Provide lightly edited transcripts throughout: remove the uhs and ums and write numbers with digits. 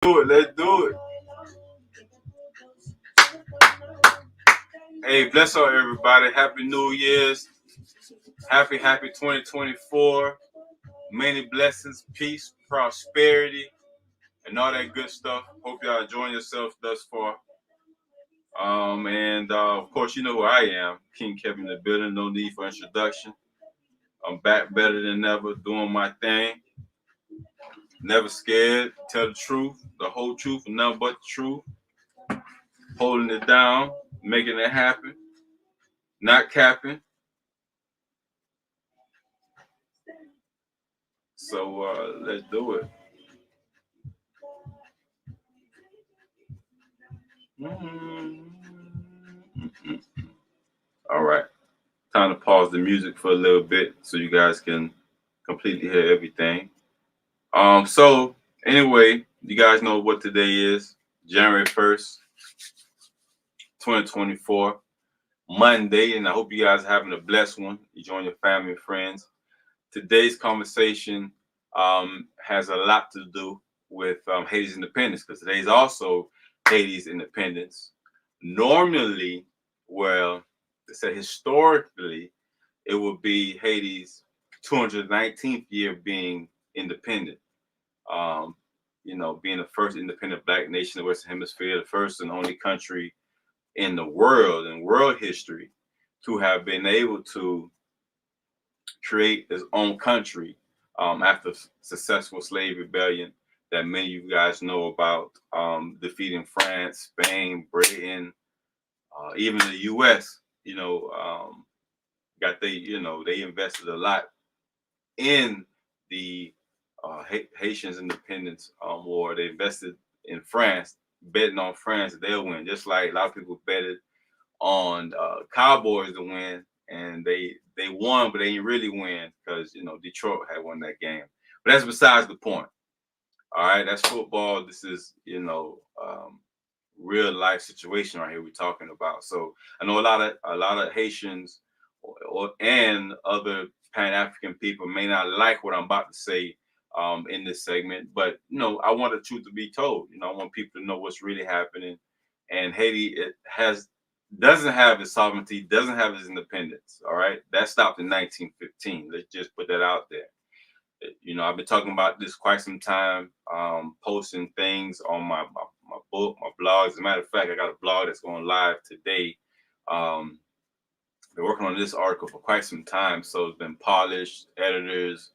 Do it. Let's do it. Hey, bless all everybody. Happy New Year's. Happy 2024. Many blessings, peace, prosperity, and all that good stuff. Hope y'all enjoying yourself thus far. And of course, you know who I am, King Kevin in the building. No need for introduction. I'm back better than ever, doing my thing. Never scared. Tell the truth, the whole truth, and nothing but the truth. Holding it down, making it happen, not capping. So let's do it. Mm-hmm. All right. Time to pause the music for a little bit so you guys can completely hear everything. So anyway, you guys know what today is. January 1st, 2024, Monday, and I hope you guys are having a blessed one. You join your family and friends. Today's conversation has a lot to do with Haiti's independence because today's also Haiti's independence. Normally, well, they said historically, it would be Haiti's 219th year being independent. Um, being the first independent black nation in the Western Hemisphere, the first and only country in the world, in world history, to have been able to create its own country after successful slave rebellion that many of you guys know about, defeating France, Spain, Britain, even the U.S. They invested a lot in the Haitians independence war. They invested in France, betting on France that they'll win, just like a lot of people betted on Cowboys to win, and they won, but they didn't really win because Detroit had won that game. But that's besides the point. All right, that's football. This is real life situation right here we're talking about. So I know a lot of Haitians and other Pan African people may not like what I'm about to say in this segment, but I want the truth to be told. I want people to know what's really happening. And Haiti doesn't have its sovereignty, doesn't have its independence. All right, that stopped in 1915. Let's just put that out there. I've been talking about this quite some time, posting things on my book, my blogs. As a matter of fact, I got a blog that's going live today. Been working on this article for quite some time, so it's been polished, editors,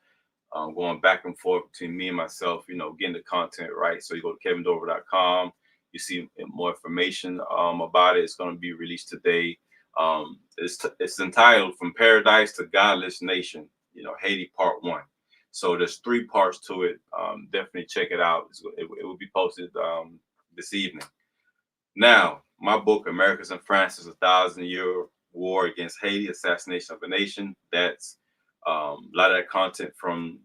going back and forth between me and myself, getting the content right. So you go to kevindorival.com, you see more information about it. It's going to be released today. It's entitled "From Paradise to Godless Nation," Haiti Part 1. So there's 3 parts to it. Definitely check it out. It will be posted this evening. Now, my book, America's and France's 1,000-Year War Against Haiti, Assassination of a Nation. That's a lot of that content from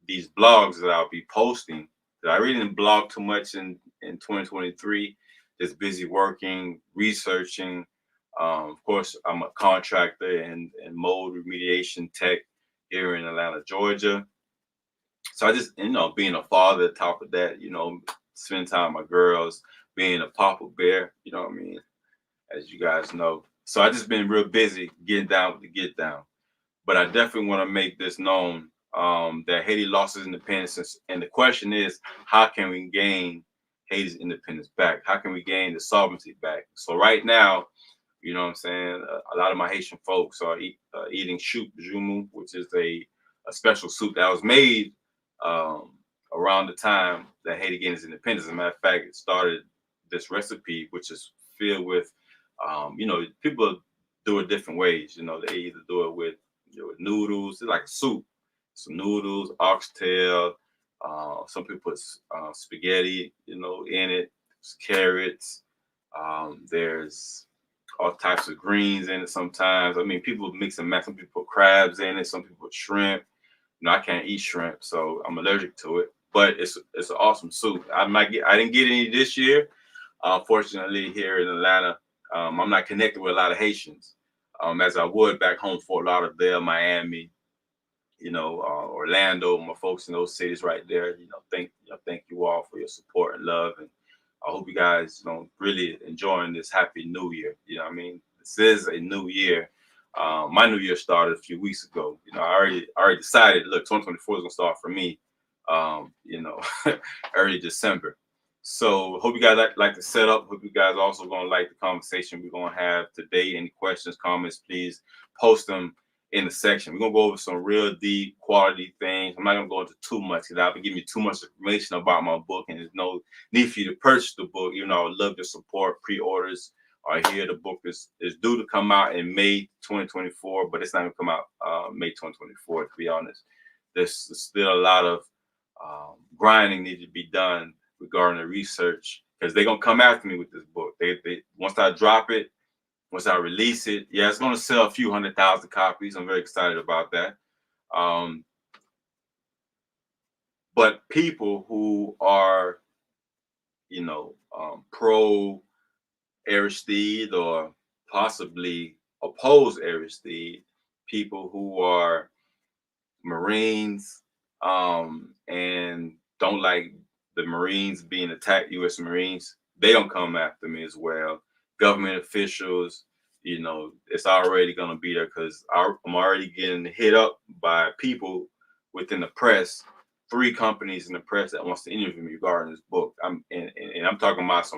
these blogs that I'll be posting. That I really didn't blog too much in 2023. Just busy working, researching. Of course, I'm a contractor and mold remediation tech here in Atlanta, Georgia. So I just, being a father, top of that, spending time with my girls, being a papa bear, what I mean, as you guys know. So I just been real busy getting down with the get down. But I definitely want to make this known that Haiti lost its independence. And the question is, how can we gain Haiti's independence back? How can we gain the sovereignty back? So right now, you know what I'm saying, a lot of my Haitian folks are eating choup jumu, which is a special soup that was made around the time that Haiti gained its independence. As a matter of fact, it started this recipe, which is filled with, people do it different ways. They either do it with noodles, it's like a soup, some noodles, oxtail. Some people put spaghetti, in it. There's carrots. There's all types of greens in it sometimes. I mean, people mix and match. Some people put crabs in it. Some people put shrimp. I can't eat shrimp, so I'm allergic to it. But it's an awesome soup. I didn't get any this year. Fortunately, here in Atlanta, I'm not connected with a lot of Haitians, as I would back home, Fort Lauderdale, Miami, Orlando, my folks in those cities right there. Thank you all for your support and love, and I hope you guys, really enjoying this happy New Year. I mean, this is a new year. My new year started a few weeks ago. I already decided. Look, 2024 is gonna start for me. Early December. So hope you guys like the setup. Hope you guys also gonna like the conversation we're gonna have today. Any questions, comments, please post them in the section. We're gonna go over some real deep quality things. I'm not gonna go into too much because I've been giving you too much information about my book, and there's no need for you to purchase the book. Even though I would love your support. Pre-orders are here. The book is due to come out in May 2024, but it's not gonna come out May 2024. To be honest, there's still a lot of grinding needs to be done regarding the research, because they're gonna come after me with this book. They once I drop it, once I release it, yeah, it's gonna sell a few 100,000 copies. I'm very excited about that. But people who are, pro Aristide or possibly oppose Aristide, people who are Marines and don't like the Marines being attacked, U.S. Marines, they don't come after me as well. Government officials, it's already going to be there because I'm already getting hit up by people within the press, 3 companies in the press that wants to interview me regarding this book. I'm talking about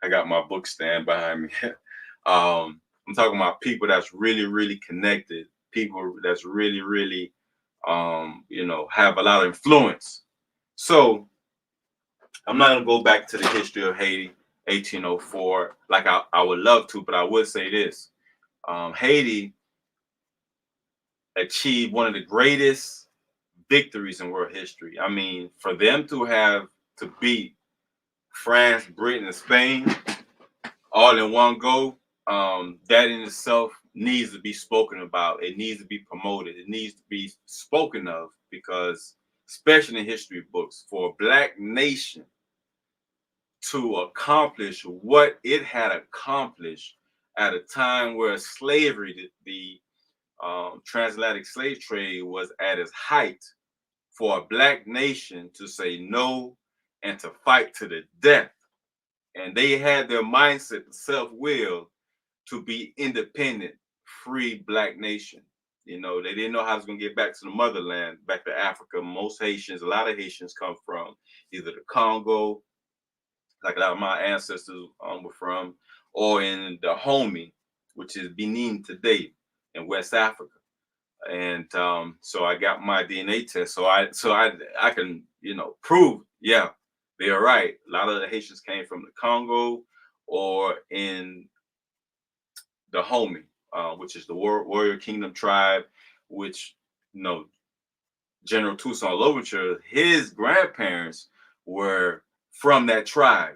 I got my book stand behind me. I'm talking about people that's really, really connected, people that's really, really, have a lot of influence. So I'm not gonna go back to the history of Haiti, 1804, like I would love to, but I would say this: Haiti achieved one of the greatest victories in world history. I mean, for them to beat France, Britain, and Spain all in one go, that in itself needs to be spoken about. It needs to be promoted. It needs to be spoken of, because especially in history books, for a Black nation to accomplish what it had accomplished at a time where slavery, the transatlantic slave trade, was at its height, for a Black nation to say no and to fight to the death. And they had their mindset, the self-will, to be independent, free Black nation. They didn't know how it was going to get back to the motherland, back to Africa. A lot of Haitians come from either the Congo, like a lot of my ancestors were from, or in the Homie, which is Benin today in West Africa. And so I got my DNA test, so I can prove, yeah, they're right. A lot of the Haitians came from the Congo or in the Homie, which is the Warrior Kingdom tribe, which General Toussaint Louverture, his grandparents were from that tribe,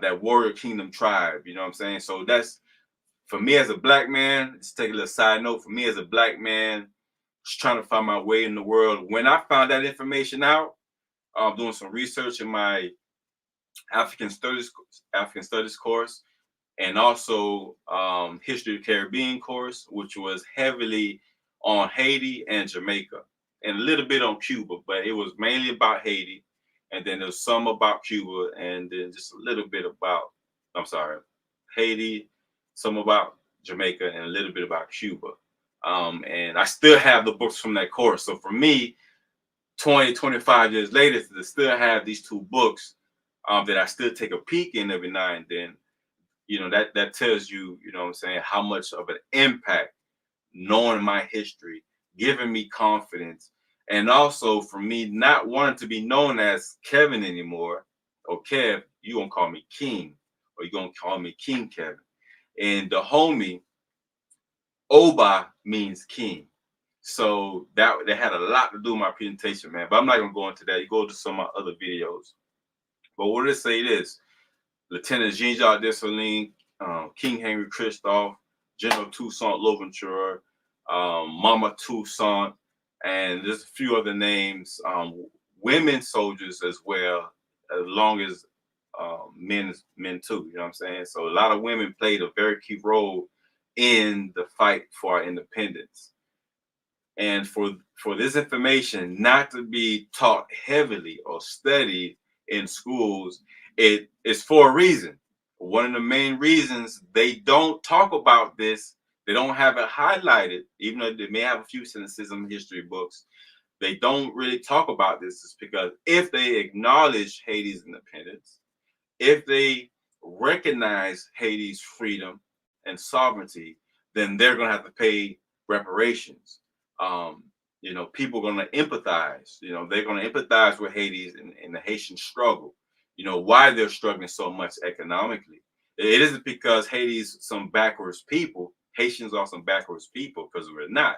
that Warrior Kingdom tribe. You know what I'm saying? So that's, for me as a Black man, just take a little side note, for me as a Black man, just trying to find my way in the world. When I found that information out, doing some research in my African Studies course, and also History of the Caribbean course, which was heavily on Haiti and Jamaica, and a little bit on Cuba, but it was mainly about Haiti, and then there's some about Cuba, and then just a little bit about, Haiti, some about Jamaica, and a little bit about Cuba. And I still have the books from that course. So for me, 25 years later, to still have these 2 books that I still take a peek in every now and then, that tells you, what I'm saying, how much of an impact knowing my history, giving me confidence, and also for me not wanting to be known as Kevin anymore, or Kev, you gonna call me King, or you gonna call me King Kevin. And the Homie, Oba means king. So that had a lot to do with my presentation, man. But I'm not gonna go into that. You go to some of my other videos. But what did it say this? Lieutenant Jean-Jacques Dessalines, King Henry Christophe, General Toussaint Louverture, Mama Toussaint, and there's a few other names, women soldiers as well, as long as men too, you know what I'm saying? So a lot of women played a very key role in the fight for our independence. And for for this information not to be taught heavily or studied in schools, it is for a reason. One of the main reasons they don't talk about this, they don't have it highlighted, even though they may have a few sentences in history books. They don't really talk about this is because if they acknowledge Haiti's independence, if they recognize Haiti's freedom and sovereignty, then they're going to have to pay reparations. Um, people are going to empathize. They're going to empathize with Haiti's and the Haitian struggle. Why they're struggling so much economically. It isn't because Haiti's some backwards people. Haitians are some backwards people, because we're not.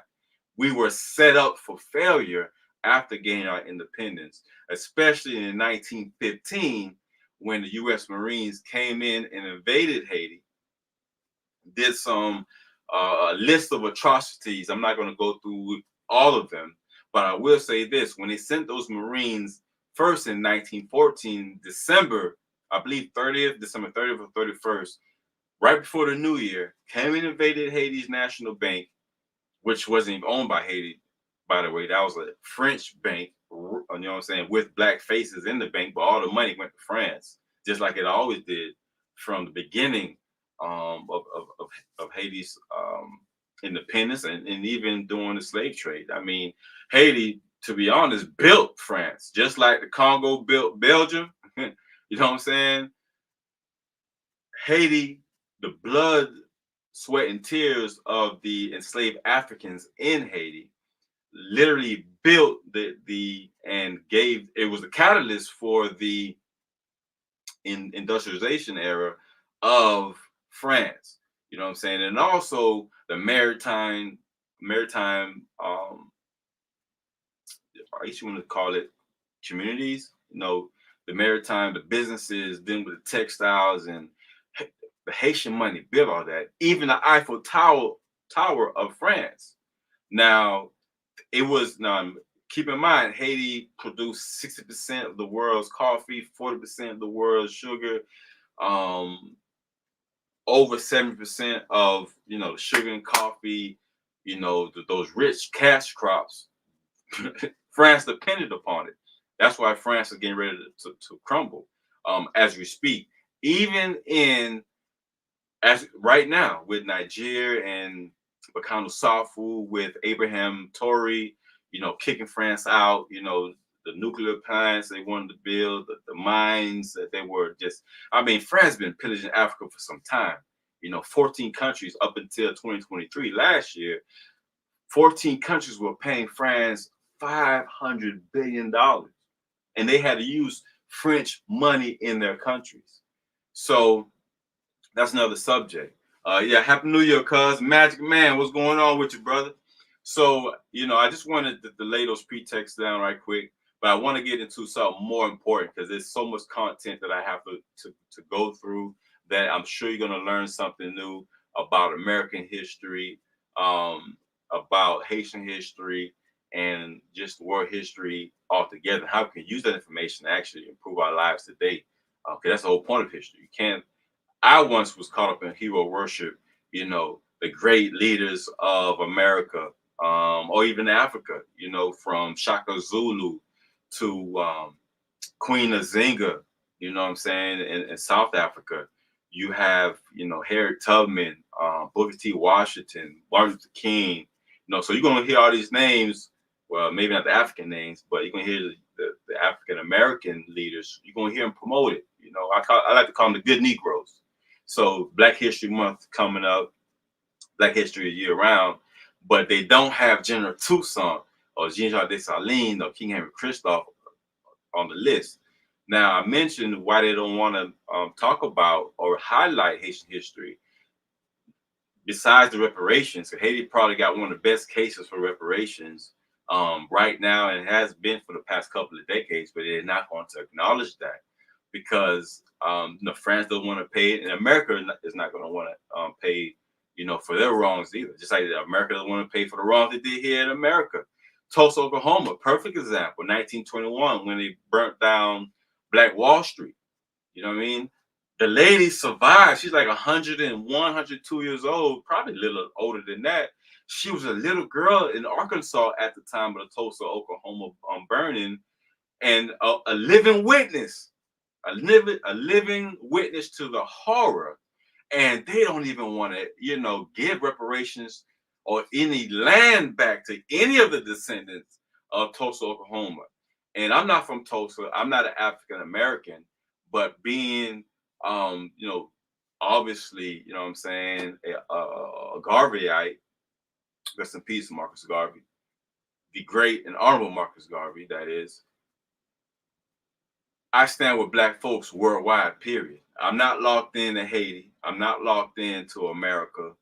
We were set up for failure after gaining our independence, especially in 1915 when the U.S. Marines came in and invaded Haiti, did some list of atrocities. I'm not going to go through all of them, but I will say this. When they sent those Marines first in 1914, December, I believe December 30th or 31st, right before the new year, came and invaded Haiti's National Bank, which wasn't even owned by Haiti, by the way. That was a French bank, you know what I'm saying, with black faces in the bank, but all the money went to France, just like it always did from the beginning of Haiti's independence and even during the slave trade. I mean, Haiti, to be honest, built France, just like the Congo built Belgium. You know what I'm saying? Haiti, the blood, sweat, and tears of the enslaved Africans in Haiti literally built and gave, it was the catalyst for the industrialization era of France. You know what I'm saying? And also the maritime I guess you want to call it communities, the businesses, then with the textiles and the Haitian money built all that, even the Eiffel Tower of France. Now, keep in mind, Haiti produced 60% of the world's coffee, 40% of the world's sugar, over 70% of the sugar and coffee, those rich cash crops. France depended upon it. That's why France is getting ready to crumble as we speak. Even as right now with Niger and Burkina Faso, with Abraham Tory, kicking France out, the nuclear plants they wanted to build, the mines that they were France has been pillaging Africa for some time. 14 countries up until 2023, last year, 14 countries were paying France $500 billion. And they had to use French money in their countries. So that's another subject. Happy New Year, cuz. Magic Man, what's going on with you, brother? So, I just wanted to lay those pretexts down right quick, but I want to get into something more important because there's so much content that I have to go through that I'm sure you're going to learn something new about American history, about Haitian history, and just world history altogether. How we can use that information to actually improve our lives today. Okay, that's the whole point of history. I once was caught up in hero worship, the great leaders of America, or even Africa, from Shaka Zulu to Queen Azinga, you know what I'm saying, in South Africa. You have, Harriet Tubman, Booker T. Washington, Martin Luther King, so you're going to hear all these names. Well, maybe not the African names, but you're going to hear the African American leaders. You're going to hear them promoted. I like to call them the good Negroes. So Black History Month coming up, Black History year round, but they don't have General Toussaint or Jean-Jacques Dessalines or King Henry Christophe on the list. Now, I mentioned why they don't want to talk about or highlight Haitian history. Besides the reparations, so Haiti probably got one of the best cases for reparations right now, and has been for the past couple of decades, but they're not going to acknowledge that because France doesn't want to pay it, and America is not going to want to pay, for their wrongs either. Just like America doesn't want to pay for the wrongs they did here in America. Tulsa, Oklahoma, perfect example, 1921, when they burnt down Black Wall Street. You know what I mean? The lady survived. She's like 101, 102 years old, probably a little older than that. She was a little girl in Arkansas at the time of the Tulsa, Oklahoma burning, and a living witness, a living witness to the horror. And they don't even want to, give reparations or any land back to any of the descendants of Tulsa, Oklahoma. And I'm not from Tulsa. I'm not an African American, but being, obviously, you know what I'm saying, a Garveyite, rest in peace, Marcus Garvey, the great and honorable Marcus Garvey, that is. I stand with Black folks worldwide, period. I'm not locked into Haiti. I'm not locked into America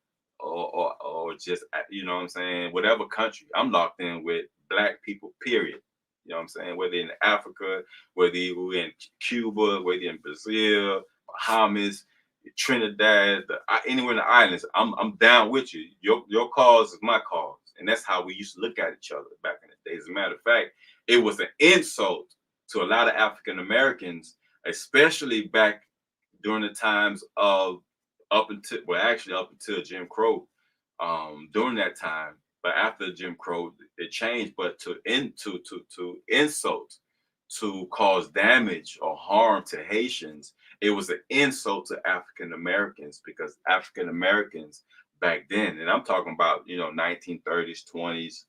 or just, you know what I'm saying, whatever country. I'm locked in with Black people, period. You know what I'm saying? Whether in Africa, whether you're in Cuba, whether you're in Brazil, Bahamas, Trinidad, anywhere in the islands, I'm down with you. Your cause is my cause. And that's how we used to look at each other back in the day. As a matter of fact, it was an insult to a lot of African Americans, especially back during the times of up until Jim Crow, during that time. But after Jim Crow, it changed. But to insult, to cause damage or harm to Haitians, it was an insult to African Americans, because African Americans back then, and I'm talking about 1930s, 20s,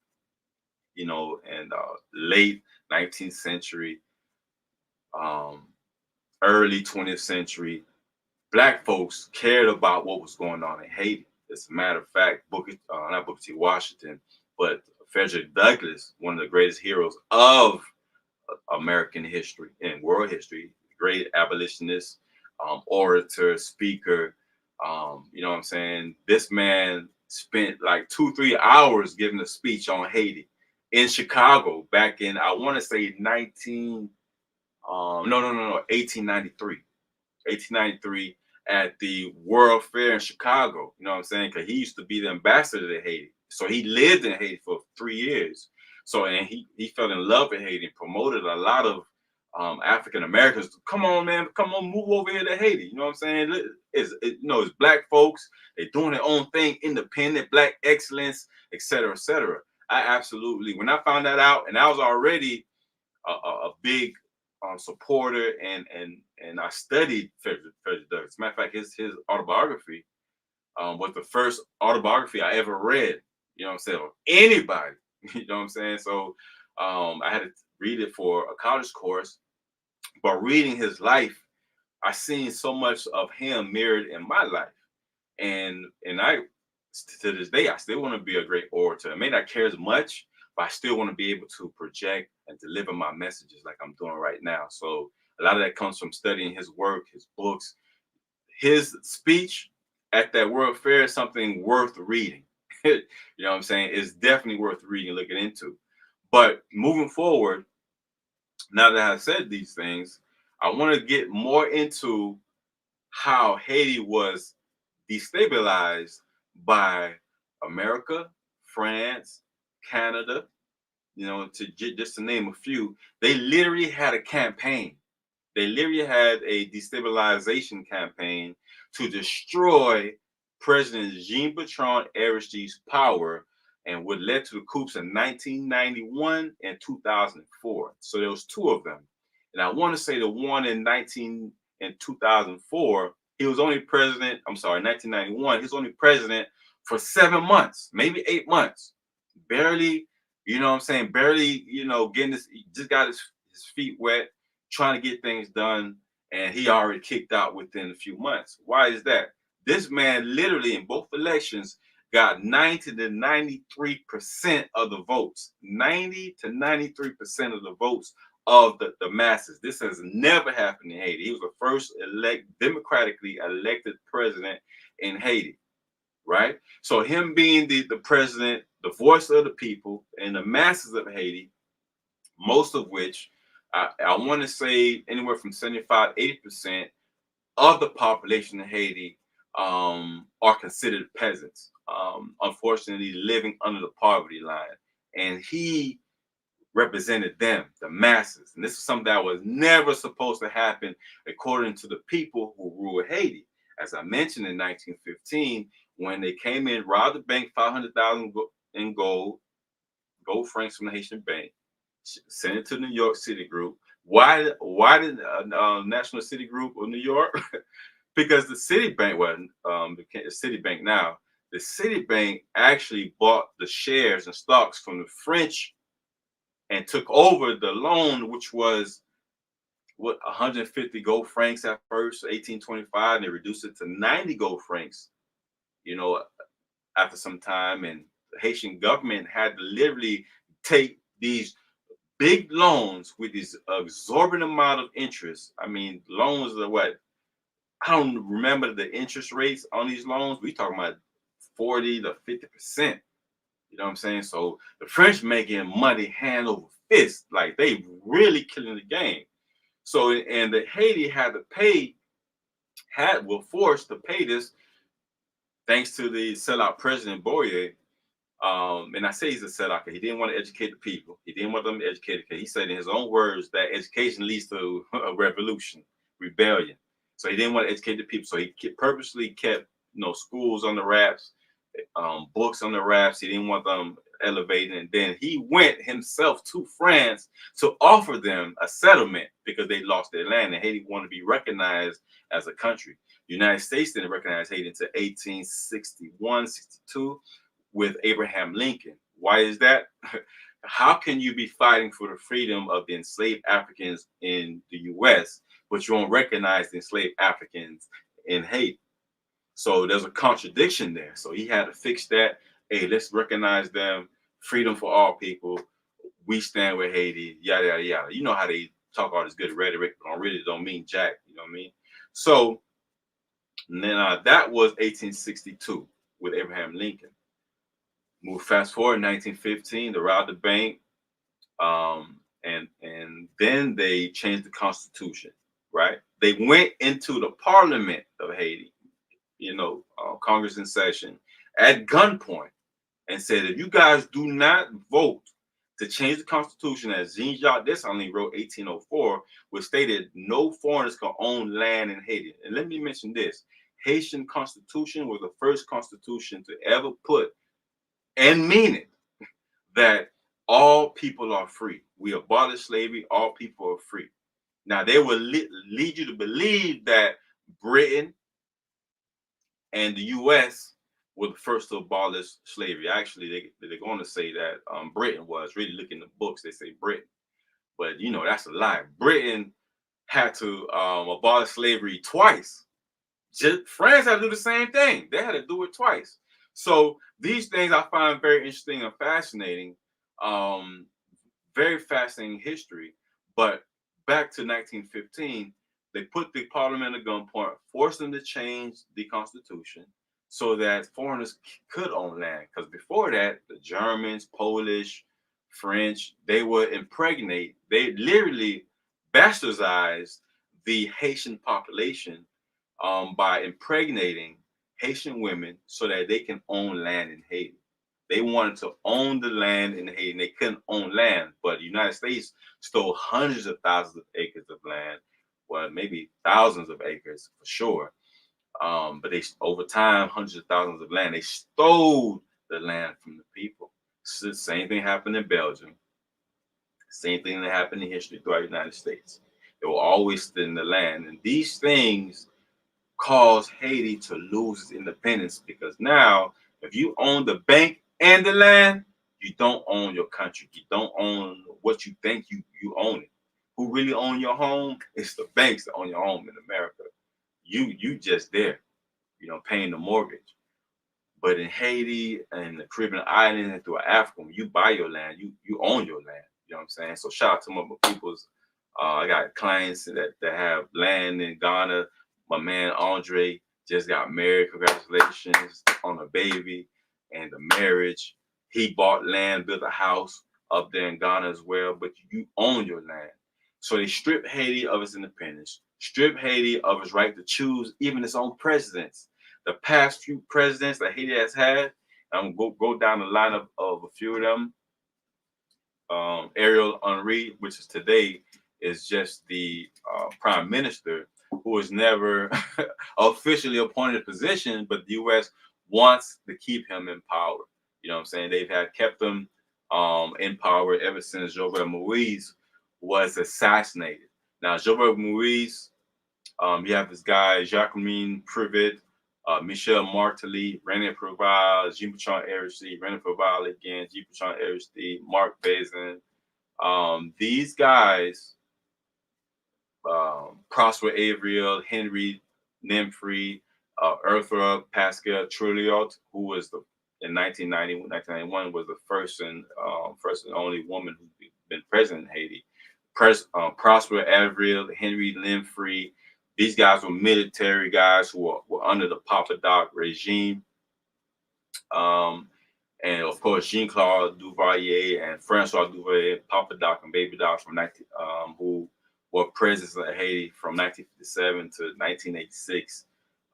and late 19th century, early 20th century, Black folks cared about what was going on in Haiti. As a matter of fact, not Booker T. Washington, but Frederick Douglass, one of the greatest heroes of American history and world history, great abolitionist, orator, speaker. You know what I'm saying? This man spent like 2-3 hours giving a speech on Haiti in Chicago back in, I want to say 1893. 1893 at the World Fair in Chicago. You know what I'm saying? Because he used to be the ambassador to Haiti. So he lived in Haiti for 3 years. So, and he fell in love with Haiti and promoted a lot of African Americans. Come on, man, come on, move over here to Haiti. You know what I'm saying? It's Black folks. They're doing their own thing, independent, Black excellence, et cetera, et cetera. I absolutely, when I found that out, and I was already a big supporter, and I studied Frederick Douglass. As a matter of fact, his autobiography was the first autobiography I ever read. You know what I'm saying? Of anybody. You know what I'm saying? So I had to read it for a college course. But reading his life, I seen so much of him mirrored in my life, and I, to this day, I still want to be a great orator. I may not care as much, but I still want to be able to project and deliver my messages like I'm doing right now. So a lot of that comes from studying his work, his books, his speech at that World Fair is something worth reading. You know what I'm saying? It's definitely worth reading and looking into. But moving forward, now that I've said these things, I want to get more into how Haiti was destabilized by America, France, Canada, just to name a few. They literally had a campaign. They literally had a destabilization campaign to destroy President Jean-Bertrand Aristide's power, and what led to the coups in 1991 and 2004. So there was two of them. And I want to say the one in 2004, he was only president, 1991, he was only president for 7 months, maybe 8 months. Barely, you know what I'm saying? Barely, getting this, just got his feet wet, trying to get things done, and he already kicked out within a few months. Why is that? This man literally in both elections got 90 to 93% of the votes. 90 to 93% of the votes of the masses. This has never happened in Haiti. He was the first democratically elected president in Haiti, right? So him being the president, the voice of the people and the masses of Haiti, most of which I want to say anywhere from 75, 80% of the population in Haiti are considered peasants, unfortunately living under the poverty line. And he represented them, the masses. And this is something that was never supposed to happen according to the people who rule Haiti. As I mentioned, in 1915, when they came in, robbed the bank, 500,000 in gold francs from the Haitian bank, sent it to New York City Group. Why did National City Group of New York? Because the Citibank, well, the Citibank now, the Citibank actually bought the shares and stocks from the French and took over the loan, which was what 150 gold francs at first, 1825, and they reduced it to 90 gold francs, you know, after some time. And the Haitian government had to literally take these big loans with this exorbitant amount of interest. I mean, loans are what? I don't remember the interest rates on these loans. We talking about 40 to 50%. You know what I'm saying? So the French making money hand over fist, like they really killing the game. So and the Haiti had to pay, were forced to pay this thanks to the sellout President Boyer. And I say he's a sellout because he didn't want to educate the people. He didn't want them educated because he said in his own words that education leads to a revolution, rebellion. So he didn't want to educate the people. So he purposely kept, schools on the wraps, books on the wraps. He didn't want them elevating. And then he went himself to France to offer them a settlement because they lost their land and Haiti wanted to be recognized as a country. The United States didn't recognize Haiti until 1861, 62 with Abraham Lincoln. Why is that? How can you be fighting for the freedom of the enslaved Africans in the U.S., but you won't recognize the enslaved Africans in Haiti? So there's a contradiction there. So he had to fix that. Hey, let's recognize them. Freedom for all people. We stand with Haiti. Yada yada yada. You know how they talk all this good rhetoric, but really don't mean jack. You know what I mean? So then that was 1862 with Abraham Lincoln. Move fast forward 1915, they robbed the bank, and then they changed the constitution. Right? They went into the Parliament of Haiti, Congress in session, at gunpoint, and said, if you guys do not vote to change the constitution, as Jean-Jacques Dessalines wrote 1804, which stated no foreigners can own land in Haiti. And let me mention this: Haitian constitution was the first constitution to ever put and mean it that all people are free. We abolish slavery, all people are free. Now, they will lead you to believe that Britain and the U.S. were the first to abolish slavery. Actually, they're going to say that Britain was. Really look in the books, they say Britain. But, that's a lie. Britain had to abolish slavery twice. France had to do the same thing. They had to do it twice. So these things I find very interesting and fascinating, very fascinating history. But back to 1915, they put the parliament at gunpoint, forced them to change the constitution so that foreigners could own land. Because before that, the Germans, Polish, French, they would impregnate, they literally bastardized the Haitian population by impregnating Haitian women so that they can own land in Haiti. They wanted to own the land in Haiti and they couldn't own land, but the United States stole hundreds of thousands of acres of land, well, maybe thousands of acres for sure. But they, over time, hundreds of thousands of land, they stole the land from the people. So the same thing happened in Belgium. Same thing that happened in history throughout the United States. They were always stealing the land. And these things caused Haiti to lose its independence because now, if you own the bank and the land, you don't own your country. You don't own what you think you own it. Who really own your home? It's the banks that own your home in America. You just there, paying the mortgage. But in Haiti and the Caribbean islands and through Africa, when you buy your land, you own your land. You know what I'm saying? So shout out to my people's. I got clients that have land in Ghana. My man Andre just got married. Congratulations on a baby and the marriage. He bought land, built a house up there in Ghana as well, but you own your land. So they stripped Haiti of its independence, stripped Haiti of its right to choose even its own presidents. The past few presidents that Haiti has had, I'm going to go down the line of a few of them. Ariel Henry, which is today, is just the prime minister. who was never officially appointed a position, but the U.S. wants to keep him in power. You know what I'm saying? They've had kept him in power ever since Jovenel Moïse was assassinated. Now, Jovenel Moïse, you have this guy, Jacqueline Privet, Michel Martelly, René Preval, Jean-Bertrand Aristide, René Preval again, Jean-Bertrand Aristide, Marc Bazin. These guys, Prosper Averill, Henry Nymphrey, Earthra Pascal Truliot, who was in 1991 was the first and only woman who's been president in Haiti. Prosper Averill, Henry Nymphrey, these guys were military guys who were under the Papa Doc regime. And of course, Jean-Claude Duvalier and Francois Duvalier, Papa Doc and Baby Doc from who were presidents of Haiti from 1957 to 1986.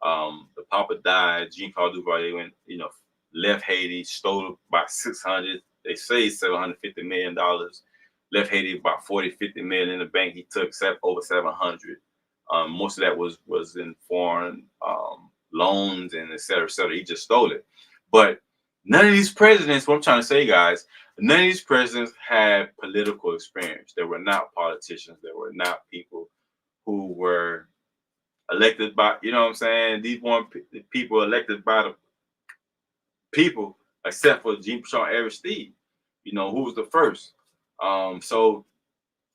The Papa died. Jean-Claude Duvalier went, left Haiti, stole about 600. They say $750 million. Left Haiti about 40-50 million in the bank. He took over 700. Most of that was in foreign loans and et cetera, et cetera. He just stole it. But none of these presidents, what I'm trying to say, guys, none of these presidents had political experience. They were not politicians. They were not people who were elected by, you know what I'm saying? These weren't people elected by the people, except for Jean-Bertrand Aristide, who was the first. So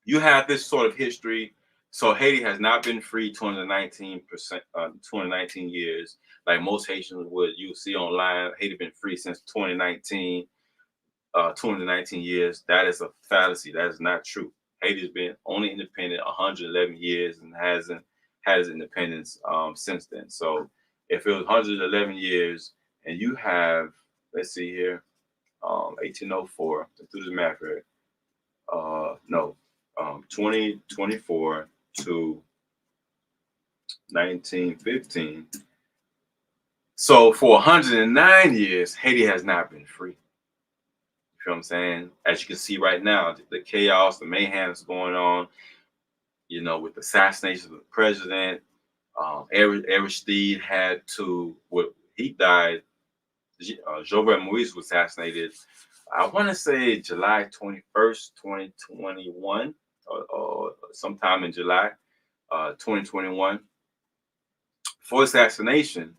you have this sort of history. So Haiti has not been free 219 years, like most Haitians would. You see online, Haiti been free since 2019. 219 years. That is a fallacy. That is not true. Haiti's been only independent 111 years and hasn't had its independence since then. So if it was 111 years and you have, let's see here, 1804. Let's do this math here. 2024 to 1915. So for 109 years, Haiti has not been free. You feel what I'm saying? As you can see right now, the chaos, the mayhem is going on, with the assassination of the president. Aristide had to, he died. Jovenel Moïse was assassinated, I want to say July 21st, 2021, or sometime in July 2021. For assassination,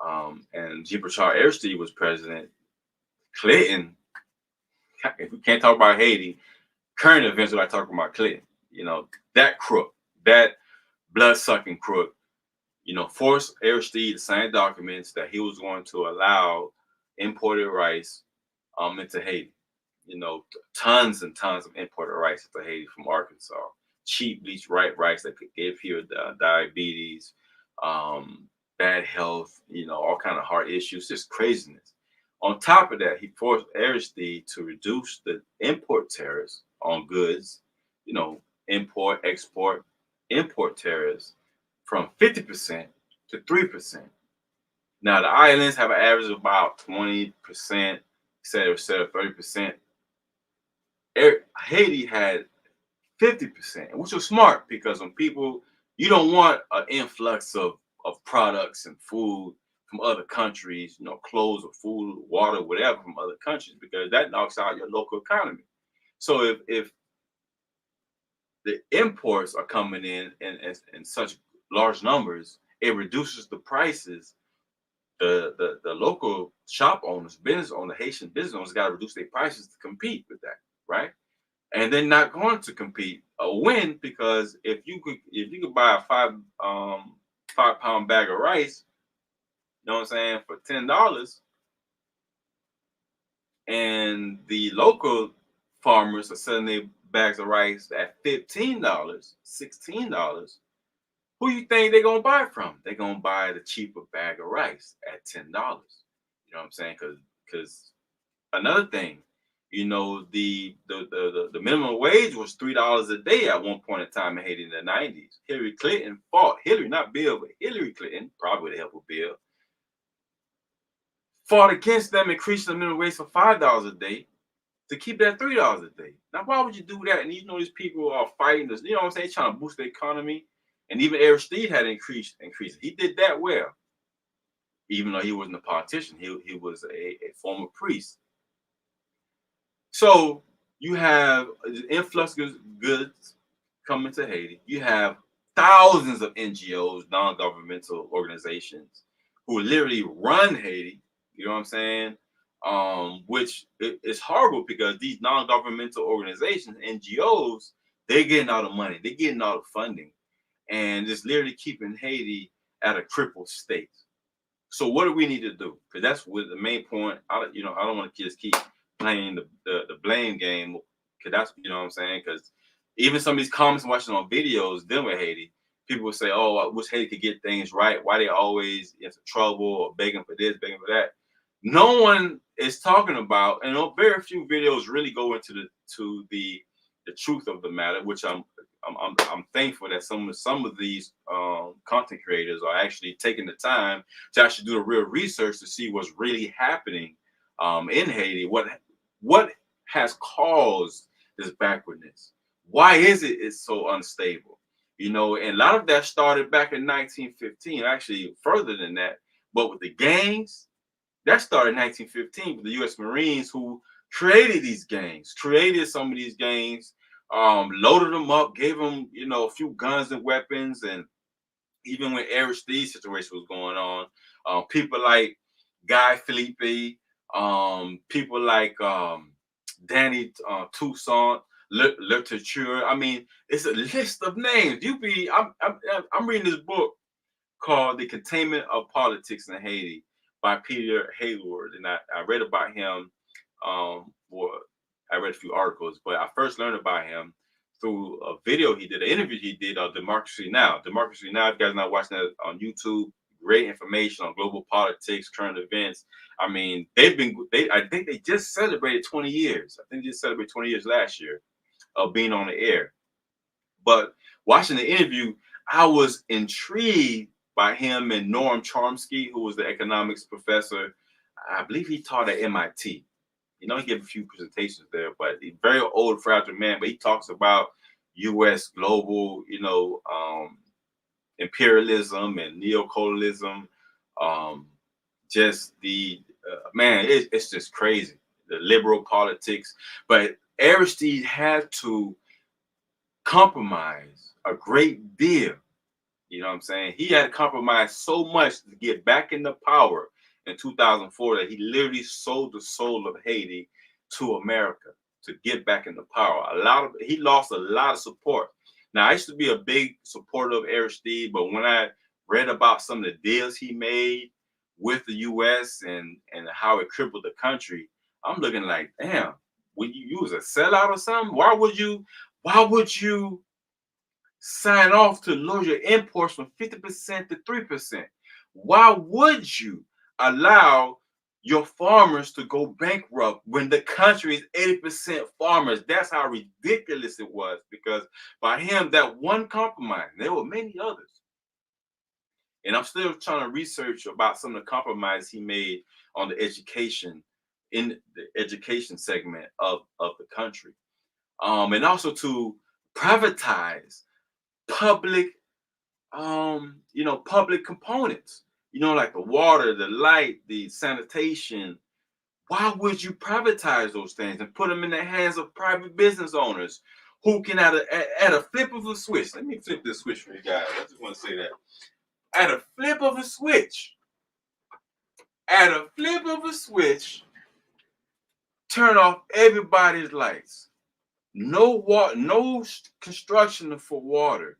and Jean-Bertrand Aristide was president, Clinton, if we can't talk about Haiti, current events are like talking about Clinton. That crook, that blood-sucking crook, forced Aristide to sign documents that he was going to allow imported rice into Haiti. Tons and tons of imported rice into Haiti from Arkansas. Cheap bleached rice that could give you diabetes, bad health, all kind of heart issues, just craziness. On top of that, he forced Aristide to reduce the import tariffs on goods, import, export, import tariffs from 50% to 3%. Now, the islands have an average of about 20%, et cetera, 30%. Haiti had 50%, which was smart because when people, you don't want an influx of products and food from other countries, clothes or food, water, whatever from other countries, because that knocks out your local economy. So if the imports are coming in such large numbers, it reduces the prices. The local shop owners, business owners, Haitian business owners got to reduce their prices to compete with that, right? And they're not going to compete or win, because if you could buy a 5-pound bag of rice, you know what I'm saying, for $10, and the local farmers are selling their bags of rice at $15, $16, who you think they're gonna buy from? They're gonna buy the cheaper bag of rice at $10. You know what I'm saying? Because another thing, the minimum wage was $3 a day at one point in time in Haiti in the 90s. Hillary Clinton fought. Hillary, not Bill, but Hillary Clinton, probably with the help of Bill, fought against them, increased the minimum wage for $5 a day to keep that $3 a day. Now, why would you do that? And these people are fighting this, you know what I'm saying, trying to boost the economy. And even Aristide had increased. He did that well, even though he wasn't a politician. He was a former priest. So you have influx of goods coming to Haiti. You have thousands of NGOs, non-governmental organizations, who literally run Haiti. You know what I'm saying? Which is horrible because these non-governmental organizations, NGOs, they're getting all the money, they're getting all the funding, and it's literally keeping Haiti at a crippled state. So what do we need to do? Because that's what the main point. I don't want to just keep playing the blame game. Because that's, you know what I'm saying. Because even some of these comments I'm watching on videos dealing with Haiti, people will say, "Oh, I wish Haiti could get things right. Why they always into trouble or begging for this, begging for that?" No one is talking about, and very few videos really go into the truth of the matter, which I'm thankful that some of these content creators are actually taking the time to actually do the real research to see what's really happening in Haiti. What has caused this backwardness? Why is it's so unstable? You know, and a lot of that started back in 1915, actually further than that. But with the gangs, that started in 1915 with the U.S. Marines, who created these gangs, created some of these gangs, loaded them up, gave them, a few guns and weapons. And even when Aristide's situation was going on, people like Guy Philippe, people like Danny Toussaint, Literature. I mean, it's a list of names. I'm reading this book called The Containment of Politics in Haiti by Peter Hayward, and I read about him. Or I read a few articles, but I first learned about him through a video he did, an interview he did on Democracy Now. Democracy Now, if you guys are not watching that on YouTube, great information on global politics, current events. I mean, I think they just celebrated 20 years. I think they just celebrated 20 years last year of being on the air. But watching the interview, I was intrigued by him and Noam Chomsky, who was the economics professor. I believe he taught at MIT. He gave a few presentations there, but he's very old, fragile man. But he talks about U.S. global, imperialism and neocolonialism. Just the man, it's just crazy. The liberal politics. But Aristide had to compromise a great deal. You know what I'm saying? He had to compromise so much to get back into power in 2004 that he literally sold the soul of Haiti to America to get back into power. He lost a lot of support. Now, I used to be a big supporter of Aristide, but when I read about some of the deals he made with the U.S. and how it crippled the country, I'm looking like, damn, when you was a sellout or something, why would you sign off to lower your imports from 50% to 3%? Why would you allow your farmers to go bankrupt when the country is 80% farmers? That's how ridiculous it was, because by him, that one compromise, there were many others. And I'm still trying to research about some of the compromises he made on the education, in the education segment of the country. And also to privatize public public components, like the water, the light, the sanitation. Why would you privatize those things and put them in the hands of private business owners who can at a flip of a switch? Let me flip this switch for you guys. I just want to say that at a flip of a switch, turn off everybody's lights. No water, no construction for water,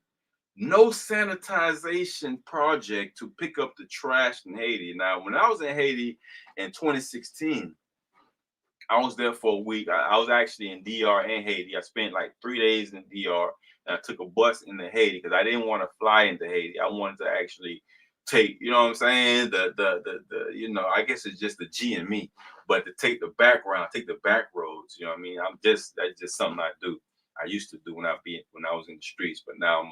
no sanitization project to pick up the trash in Haiti. Now, when I was in Haiti in 2016, I was there for a week. I was actually in DR and Haiti. I spent like 3 days in DR, and I took a bus into Haiti because I didn't want to fly into Haiti. I wanted to actually take, you know what I'm saying? I guess it's just the G in me, but to take the back roads, you know what I mean? That's just something I do. I used to do when I was in the streets, but now I'm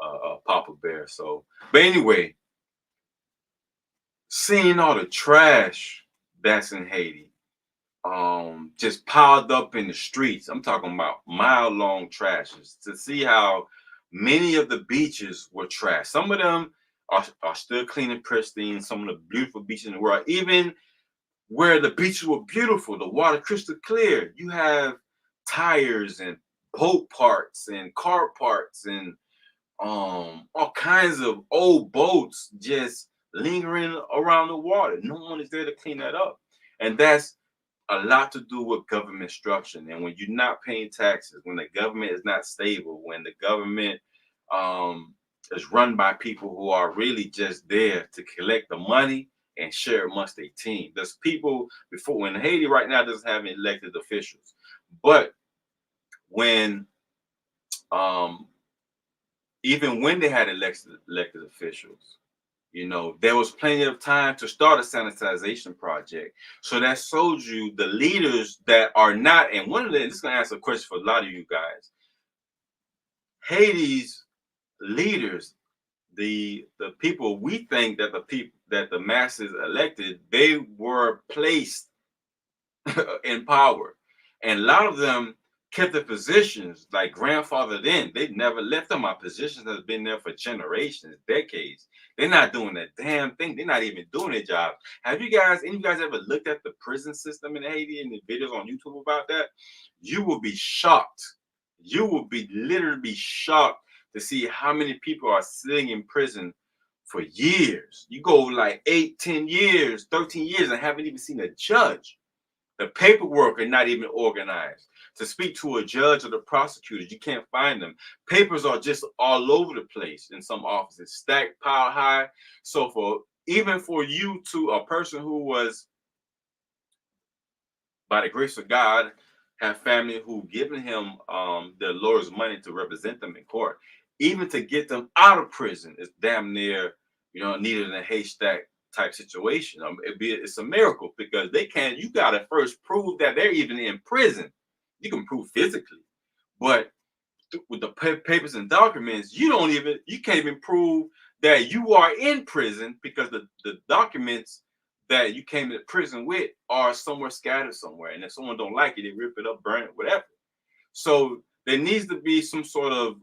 a Papa Bear. So, but anyway, seeing all the trash that's in Haiti, just piled up in the streets. I'm talking about mile-long trashes. To see how Many of the beaches were trash. Some of them are still clean and pristine. Some of the beautiful beaches in the world, even where the beaches were beautiful, the water crystal clear, you have tires and boat parts and car parts and all kinds of old boats just lingering around the water. No one is there to clean that up. And that's a lot to do with government structure. And when you're not paying taxes, when the government is not stable, when the government um, is run by people who are really just there to collect the money and share amongst their team. There's people before, when Haiti right now doesn't have elected officials, but when um, even when they had elected officials, you know, there was plenty of time to start a sanitization project. So that shows you the leaders that are not. And one of the, this is going to ask a question for a lot of you guys. Haiti's leaders, the people we think that the people that the masses elected, they were placed in power, and a lot of them kept their positions like grandfather. Then they never left them. My positions has been there for generations, decades. They're not doing that damn thing. They're not even doing their job. Have you guys, any of you guys ever looked at the prison system in Haiti and the videos on YouTube about that? You will be shocked. You will be literally shocked to see how many people are sitting in prison for years. You go like 8, 10 years, 13 years and haven't even seen a judge. The paperwork are not even organized. To speak to a judge or the prosecutors, you can't find them. Papers are just all over the place in some offices, stacked, piled high. So for even for you to a person who was, by the grace of God, have family who given him their lawyers money to represent them in court, even to get them out of prison is damn near, you know, needed in a haystack type situation. It's a miracle because they can't. You got to first prove that they're even in prison. You can prove physically, but with the papers and documents, you can't even prove that you are in prison because the documents that you came to prison with are somewhere scattered somewhere, and if someone don't like it, they rip it up, burn it, whatever. So there needs to be some sort of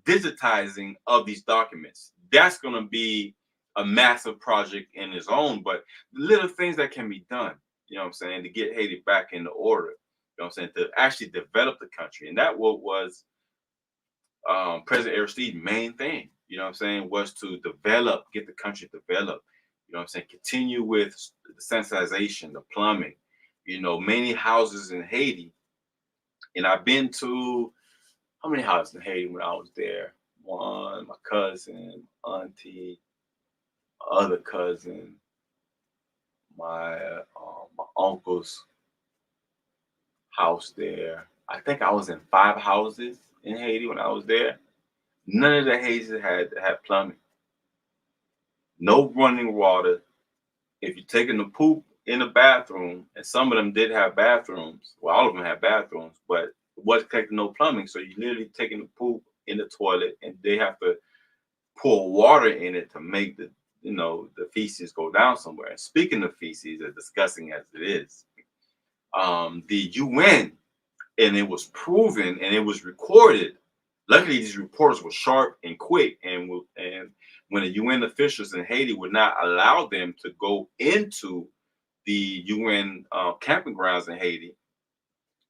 digitizing of these documents. That's going to be a massive project in its own, but little things that can be done, you know what I'm saying, to get Haiti back into order, you know what I'm saying, to actually develop the country. And that what was President Aristide's main thing, you know what I'm saying, was to develop, get the country developed, you know what I'm saying, continue with the sensitization, the plumbing, you know, many houses in Haiti. And I've been to how many houses in Haiti when I was there? One, my cousin, auntie, other cousin, my uncle's house there. I think I was in 5 houses in Haiti when I was there. None of the houses had plumbing, no running water. If you're taking the poop in the bathroom, and some of them did have bathrooms, well, all of them had bathrooms, but it wasn't connected no plumbing. So you're literally taking the poop in the toilet, and they have to pour water in it to make the, you know, the feces go down somewhere. And speaking of feces, as disgusting as it is, the UN, and it was proven and it was recorded. Luckily, these reporters were sharp and quick, and when the UN officials in Haiti would not allow them to go into the UN camping grounds in Haiti,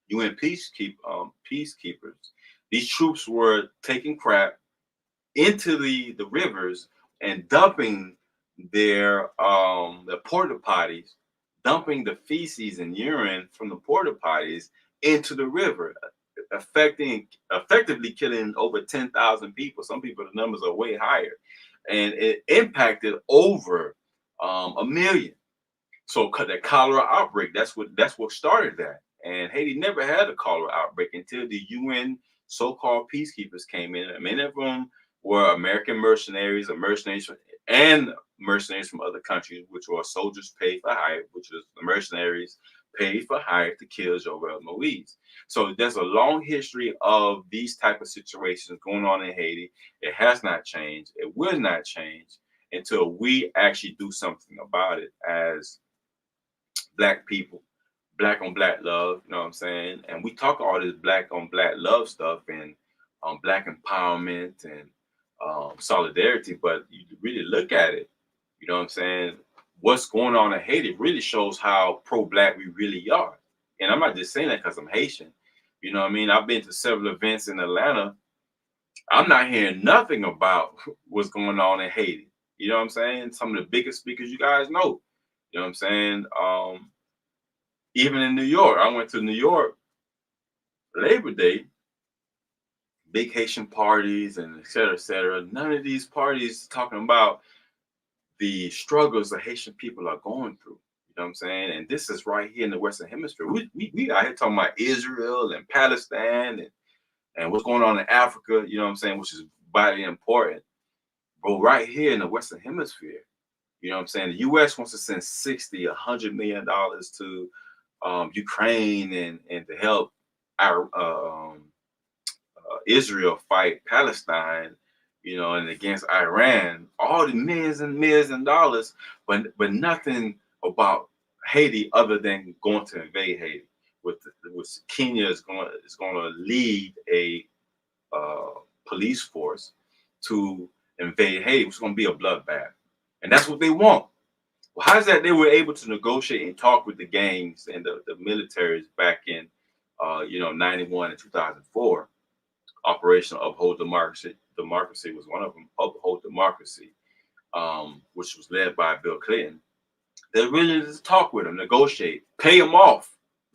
UN peacekeepers, these troops were taking crap into the rivers and dumping the porta potties, dumping the feces and urine from the porta potties into the river, effectively killing over 10,000 people. Some people, the numbers are way higher, and it impacted over a million. So the cholera outbreak, that's what started that. And Haiti never had a cholera outbreak until the UN so-called peacekeepers came in. And many of them were American mercenaries, or mercenaries, and mercenaries from other countries, which were soldiers paid for hire, which was the mercenaries paid for hire to kill Jovenel Moise. So there's a long history of these type of situations going on in Haiti. It has not changed. It will not change until we actually do something about it as Black people, Black on Black love, you know what I'm saying? And we talk all this Black on Black love stuff, and Black empowerment and solidarity. But you really look at it, you know what I'm saying? What's going on in Haiti really shows how pro-Black we really are. And I'm not just saying that because I'm Haitian. You know what I mean? I've been to several events in Atlanta. I'm not hearing nothing about what's going on in Haiti. You know what I'm saying? Some of the biggest speakers you guys know. You know what I'm saying? Even in New York, I went to New York Labor Day, big Haitian parties and et cetera, et cetera. None of these parties talking about the struggles the Haitian people are going through. You know what I'm saying? And this is right here in the Western Hemisphere. We out here talking about Israel and Palestine and what's going on in Africa, you know what I'm saying, which is vitally important. But right here in the Western Hemisphere, you know what I'm saying, the U.S. wants to send $100 million to Ukraine and to help our Israel fight Palestine, you know, and against Iran, all the millions and millions of dollars, but nothing about Haiti other than going to invade Haiti. With Kenya is going to lead a police force to invade Haiti. It's going to be a bloodbath, and that's what they want. Well, how's that they were able to negotiate and talk with the gangs and the militaries back in, 91 and 2004? Operation Uphold Democracy. Democracy was one of them. Uphold Democracy, which was led by Bill Clinton. They really just talk with them, negotiate, pay them off.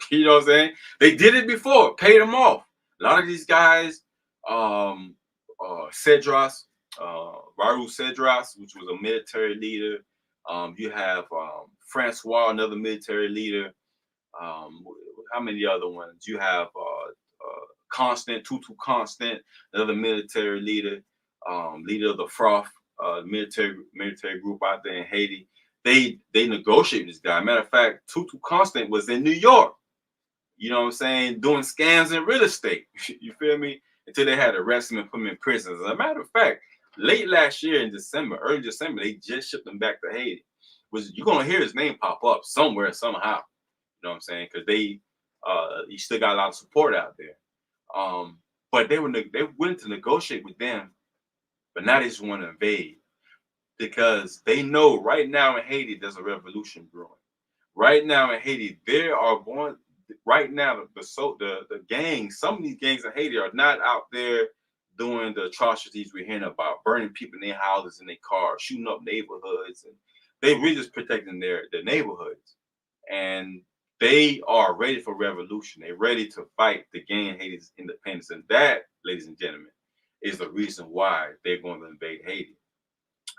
You know what I'm saying? They did it before, pay them off. A lot of these guys, Cedras, Raul Cedras, which was a military leader. You have Francois, another military leader. How many other ones? You have Constant, Tutu Constant, another military leader, leader of the FROF, military group out there in Haiti. They negotiate this guy. Matter of fact, Tutu Constant was in New York, you know what I'm saying, doing scams in real estate. You feel me? Until they had to arrest him and put him in prison. As a matter of fact, late last year in December, early December, they just shipped him back to Haiti. You're gonna hear his name pop up somewhere, somehow. You know what I'm saying? Because he still got a lot of support out there. But they went to negotiate with them, but now they just want to invade because they know right now in Haiti there's a revolution brewing. Right now in Haiti, right now the gangs, some of these gangs in Haiti are not out there doing the atrocities we're hearing about, burning people in their houses and their cars, shooting up neighborhoods, and they really just protecting their neighborhoods. And they are ready for revolution. They're ready to fight to gain Haiti's independence. And that, ladies and gentlemen, is the reason why they're going to invade Haiti.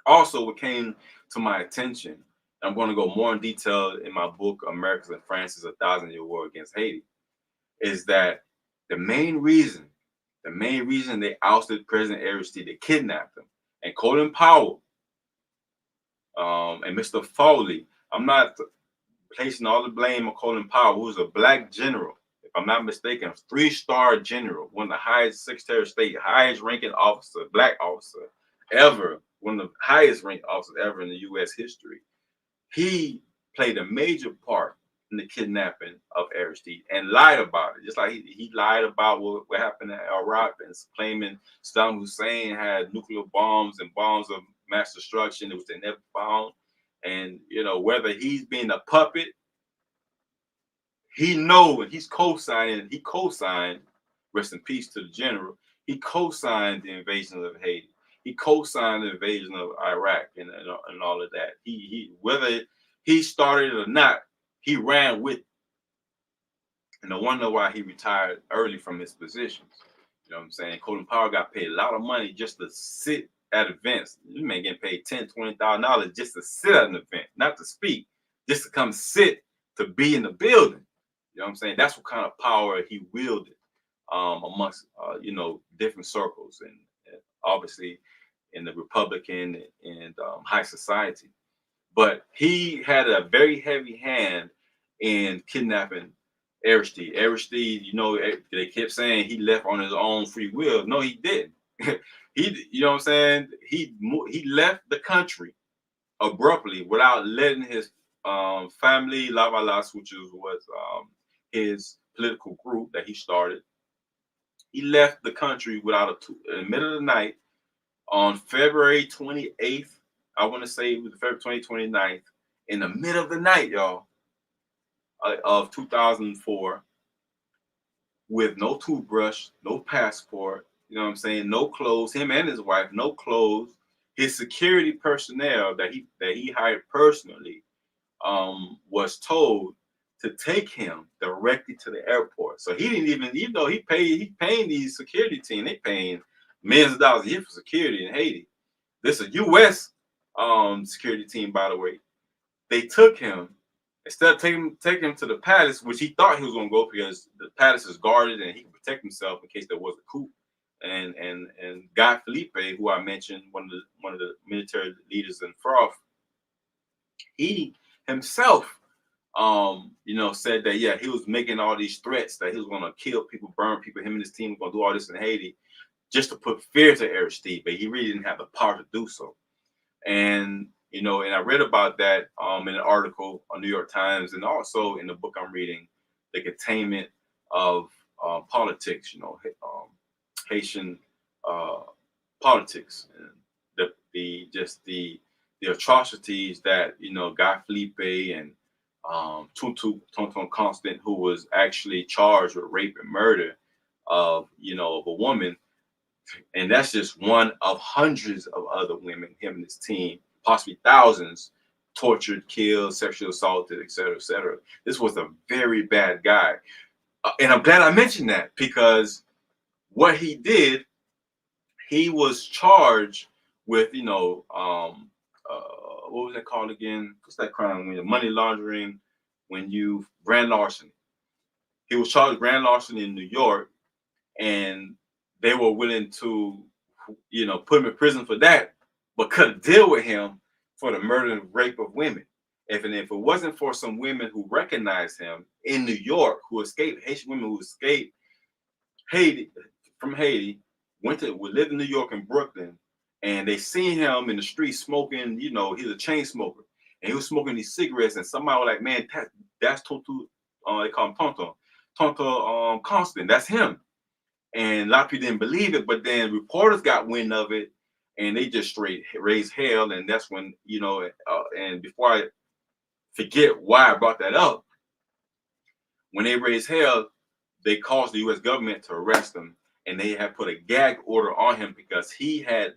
Also, what came to my attention, I'm going to go more in detail in my book, America's and France's 1,000-Year War Against Haiti, is that the main reason they ousted President Aristide, they kidnapped him, and Colin Powell and Mr. Foley, I'm not placing all the blame on Colin Powell, who's a Black general, if I'm not mistaken, a 3-star general, one of the highest Secretary of State, highest ranking officer, Black officer ever, one of the highest ranked officers ever in the U.S. history. He played a major part in the kidnapping of Aristide and lied about it, just like he lied about what happened in Iraq and claiming Saddam Hussein had nuclear bombs and bombs of mass destruction, which they never found. And, you know, whether he's being a puppet, he co-signed, rest in peace to the general, he co-signed the invasion of Haiti. He co-signed the invasion of Iraq and all of that. He whether he started it or not, he ran with it. And no wonder why he retired early from his positions. You know what I'm saying? Colin Powell got paid a lot of money just to sit at events. You may get paid $10,000, $20,000 just to sit at an event, not to speak, just to come sit, to be in the building. You know what I'm saying? That's what kind of power he wielded amongst, different circles and obviously in the Republican and high society. But he had a very heavy hand in kidnapping Aristide. Aristide, they kept saying he left on his own free will. No, he didn't. You know what I'm saying? He left the country abruptly without letting his family, Lavalas, which was his political group that he started, He left the country without in the middle of the night on February 28th. I want to say it was February 29th, in the middle of the night, y'all, of 2004, with no toothbrush, no passport, you know what I'm saying, no clothes. Him and his wife, no clothes. His security personnel that he hired personally was told to take him directly to the airport. So he didn't even though he paying these security team, they paying millions of dollars a year for security in Haiti. This is a U.S. Security team, by the way. They took him instead of taking him to the palace, which he thought he was going to go because the palace is guarded and he can protect himself in case there was a coup. And Guy Felipe, who I mentioned, one of the military leaders in France, he himself, said that he was making all these threats that he was going to kill people, burn people. Him and his team were going to do all this in Haiti just to put fear to Aristide, but he really didn't have the power to do so. And and I read about that in an article on New York Times, and also in the book I'm reading, The Containment of Politics. Haitian politics, and the atrocities that Guy Felipe and Tonton Constant, who was actually charged with rape and murder of a woman. And that's just one of hundreds of other women, him and his team, possibly thousands, tortured, killed, sexually assaulted, et cetera, et cetera. This was a very bad guy. And I'm glad I mentioned that, because what he did, he was charged with, what was that called again? What's that crime? When money laundering, when you grand larceny. He was charged with grand larceny in New York, and they were willing to, put him in prison for that, but cut a deal with him for the murder and rape of women. If it wasn't for some women who recognized him in New York, who escaped, Haitian women who escaped from Haiti, lived in New York and Brooklyn, and they seen him in the street smoking. He's a chain smoker, and he was smoking these cigarettes, and somebody was like, "Man, that's Tonton." They call him Tonton Constant. That's him. And a lot of people didn't believe it, but then reporters got wind of it, and they just straight raised hell. And that's when, and before I forget why I brought that up, when they raised hell, they caused the U.S. government to arrest him, and they had put a gag order on him because he filed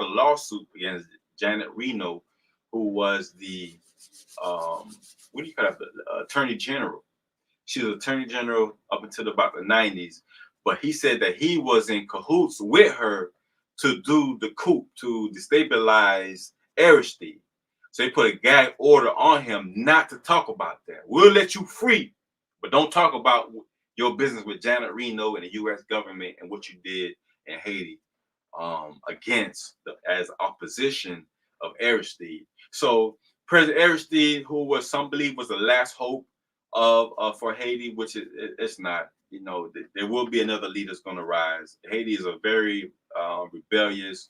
a lawsuit against Janet Reno, who was the what do you call it, the Attorney General. She was Attorney General up until about the 90s. But he said that he was in cahoots with her to do the coup, to destabilize Aristide. So they put a gag order on him not to talk about that. We'll let you free, but don't talk about your business with Janet Reno and the U.S. government and what you did in Haiti as opposition of Aristide. So President Aristide, who was some believe was the last hope for Haiti, which it's not. There will be another leader that's going to rise. Haiti is a very rebellious,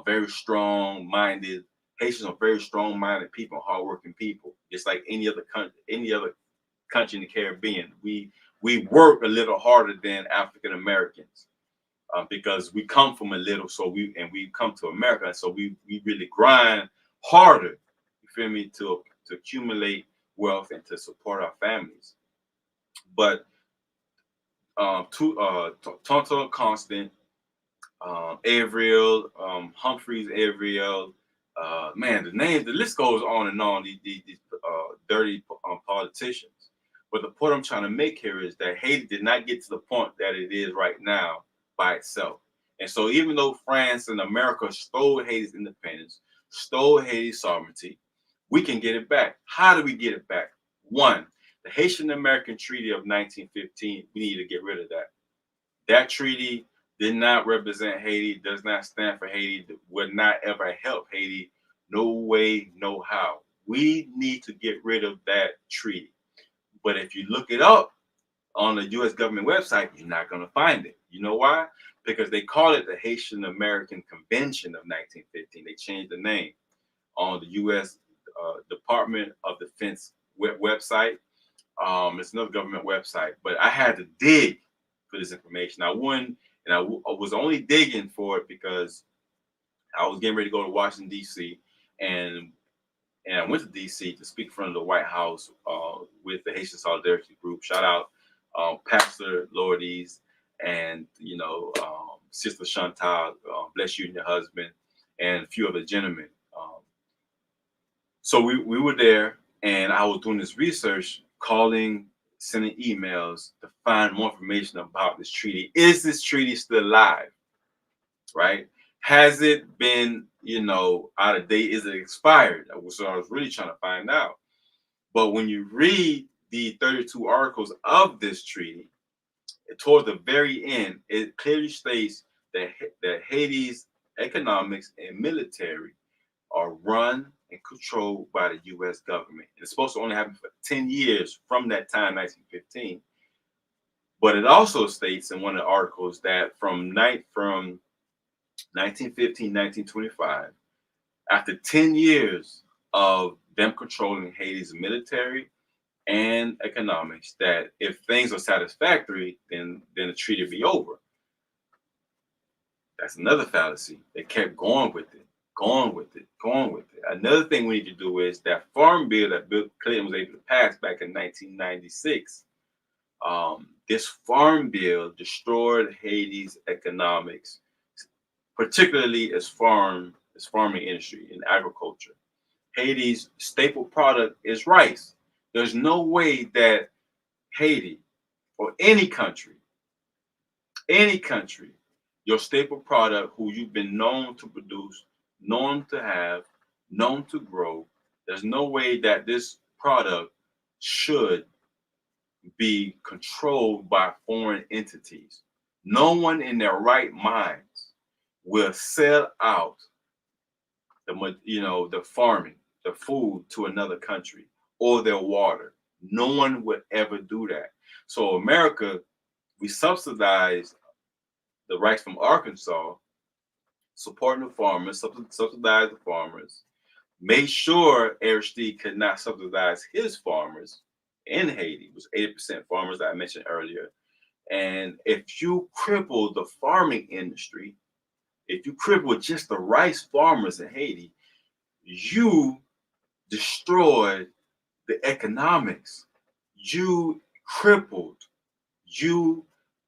very strong-minded. Haitians are very strong-minded people, hardworking people. Just like any other country in the Caribbean, we work a little harder than African Americans because we come from a little. So we come to America, so we really grind harder. You feel me? To accumulate wealth and to support our families. But Tonton Constant, Averill, Humphreys Averill, man, the list goes on and on. These dirty politicians. But the point I'm trying to make here is that Haiti did not get to the point that it is right now by itself. And so even though France and America stole Haiti's independence, stole Haiti's sovereignty, we can get it back. How do we get it back? One, the Haitian-American Treaty of 1915, we need to get rid of that. That treaty did not represent Haiti, does not stand for Haiti, would not ever help Haiti. No way, no how. We need to get rid of that treaty. But if you look it up on the U.S. government website, you're not going to find it. You know why? Because they call it the Haitian-American Convention of 1915. They changed the name on the U.S. Department of Defense website. It's another government website, but I had to dig for this information. I wouldn't, and I was only digging for it because I was getting ready to go to Washington D.C. and I went to D.C. to speak in front of the White House with the Haitian Solidarity Group. Shout out Pastor Lourdes and Sister Chantal, bless you and your husband, and a few other gentlemen. So we were there, and I was doing this research, calling, sending emails to find more information about this treaty. Is this treaty still alive? Right? Has it been, out of date? Is it expired? So I was really trying to find out. But when you read the 32 articles of this treaty, towards the very end, it clearly states that Haiti's economics and military are run and controlled by the U.S. government. It's supposed to only happen for 10 years from that time, 1915. But it also states in one of the articles that from 1915, 1925, after 10 years of them controlling Haiti's military and economics, that if things are satisfactory, then the treaty will be over. That's another fallacy. They kept going with it. Another thing we need to do is that farm bill that Bill Clinton was able to pass back in 1996. This farm bill destroyed Haiti's economics, particularly its farming industry and agriculture. Haiti's staple product is rice. There's no way that Haiti or any country, your staple product who you've been known to produce, known to have, known to grow, there's no way that this product should be controlled by foreign entities. No one in their right minds will sell out the farming, the food to another country or their water. No one would ever do that. So America, we subsidize the rice from Arkansas, supporting the farmers, subsidize the farmers, made sure Aristide could not subsidize his farmers in Haiti. It was 80% farmers that I mentioned earlier. And if you cripple the farming industry, if you cripple just the rice farmers in Haiti, you destroyed the economics. You crippled, you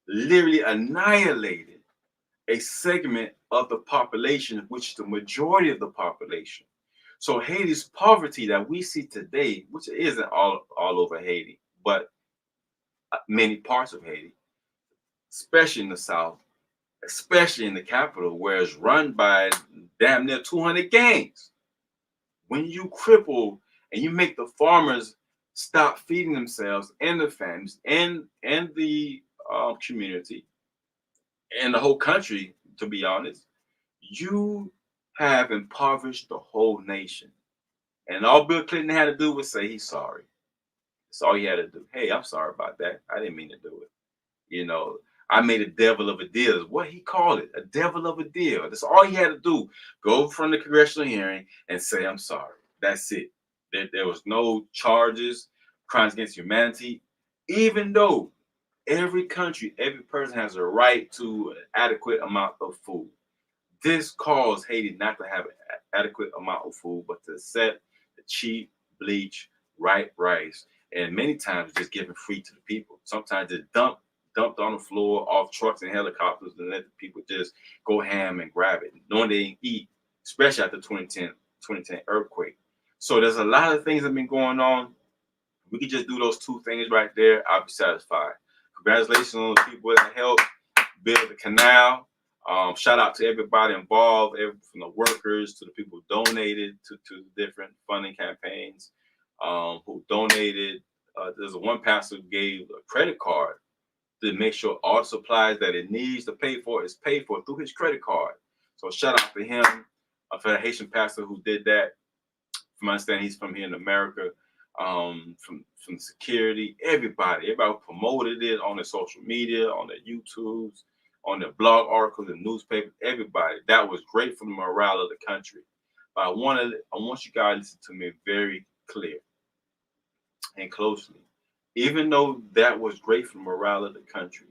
literally annihilated a segment of the population, which is the majority of the population. So Haiti's poverty that we see today, which isn't all over Haiti, but many parts of Haiti, especially in the South, especially in the capital, where it's run by damn near 200 gangs. When you cripple and you make the farmers stop feeding themselves and the families and the community and the whole country, to be honest, you have impoverished the whole nation. And all Bill Clinton had to do was say he's sorry. That's all he had to do. Hey, I'm sorry about that. I didn't mean to do it. I made a devil of a deal. Is what he called it, a devil of a deal. That's all he had to do. Go from the congressional hearing and say, I'm sorry. That's it. There was no charges, crimes against humanity, even though every country, every person has a right to an adequate amount of food. This caused Haiti not to have an adequate amount of food, but to accept the cheap, bleach, ripe rice, and many times just giving free to the people. Sometimes just dumped on the floor off trucks and helicopters and let the people just go ham and grab it, knowing they didn't eat, especially after 2010 earthquake. So there's a lot of things that have been going on. We could just do those two things right there. I'll be satisfied. Congratulations on the people that helped build the canal. Shout out to everybody involved, from the workers to the people who donated to the different funding campaigns, who donated. There's one pastor who gave a credit card to make sure all the supplies that it needs to pay for is paid for through his credit card. So shout out to him, for the Haitian pastor who did that. From my understanding, he's from here in America. From security, everybody who promoted it on their social media, on their YouTubes, on their blog articles and newspapers, everybody. That was great for the morale of the country. But I want you guys to listen to me very clear and closely. Even though that was great for the morale of the country,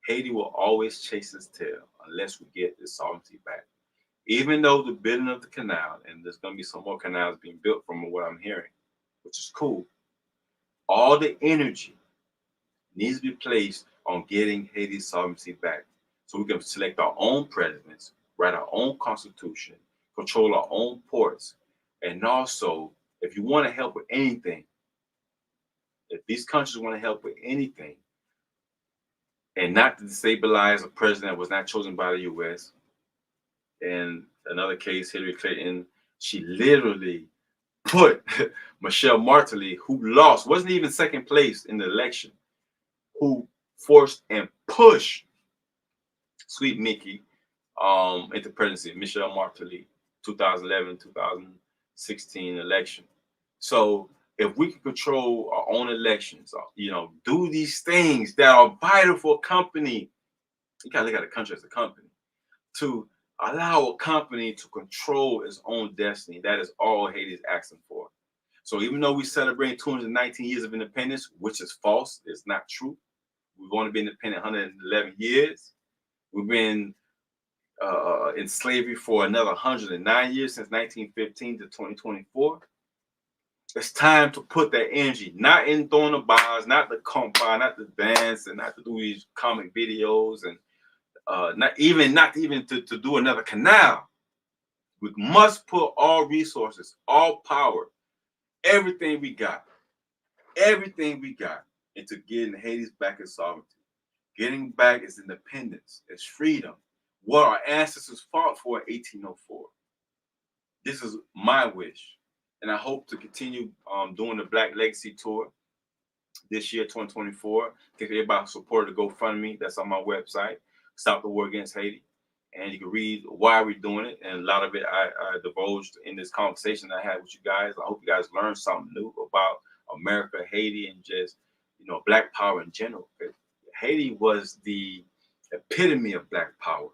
Haiti will always chase its tail unless we get its sovereignty back. Even though the building of the canal, and there's going to be some more canals being built from what I'm hearing, which is cool, all the energy needs to be placed on getting Haiti's sovereignty back so we can select our own presidents, write our own constitution, control our own ports. And also, if you want to help with anything, if these countries want to help with anything, and not to destabilize a president that was not chosen by the U.S. In another case, Hillary Clinton, she literally put Michelle Martelly, who lost, wasn't even second place in the election, who forced and pushed Sweet Mickey into presidency, Michelle Martelly, 2011, 2016 election. So if we can control our own elections, do these things that are vital for a company, you gotta look at the country as a company, to allow a company to control its own destiny. That is all Haiti is asking for. So even though we celebrate 219 years of independence, which is false, it's not true. We've only been independent 111 years. We've been in slavery for another 109 years, since 1915 to 2024. It's time to put that energy, not in throwing the bars, not the compa, not the dance, and not to do these comic videos, and not even to do another canal. We must put all resources, all power, everything we got into getting Haiti's back its sovereignty, getting back its independence, its freedom, what our ancestors fought for in 1804. This is my wish, and I hope to continue doing the Black Legacy Tour this year, 2024. Thank everybody support the GoFundMe that's on my website, Stop the War Against Haiti. And you can read why we're doing it. And a lot of it I divulged in this conversation I had with you guys. I hope you guys learned something new about America, Haiti, and just, Black power in general. Haiti was the epitome of Black power.